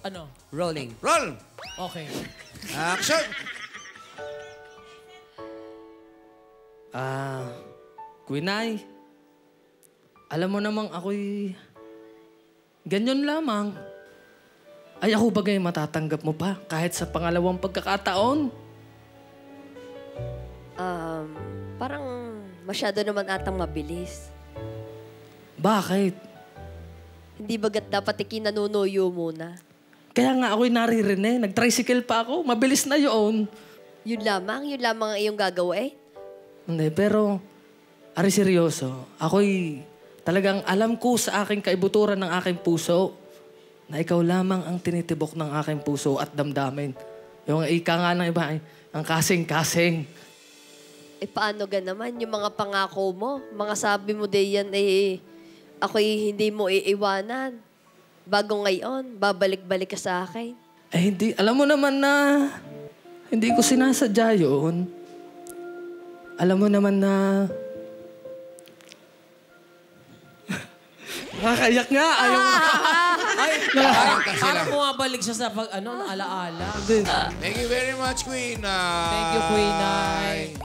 Ano? Rolling. Roll! Okay. Action! Quinay, alam mo namang ako'y ganyan lamang. Ay ako bagay matatanggap mo pa kahit sa pangalawang pagkakataon. Parang masyado naman atang mabilis. Bakit? Hindi bagat dapat ikinanunuyo muna? Kaya nga ako'y naririnig. Nag-tricycle pa ako. Mabilis na yun. Yun lamang ang iyong gagawin? Hindi, pero ari seryoso. Ako'y talagang alam ko sa aking kaibuturan ng aking puso na ikaw lamang ang tinitibok ng aking puso at damdamin. Yung ika nga ng iba, ang kasing-kasing. Paano naman yung mga pangako mo? Mga sabi mo diyan ako'y hindi mo iiwanan. Bago ngayon, babalik-balik ka sa akin. Hindi. Alam mo naman na hindi ko sinasadya yun. Alam mo naman na nakakayak nga. Ayaw mo. Parang bumabalik siya sa alaala. Thank you very much, Queen. Thank you, Queen.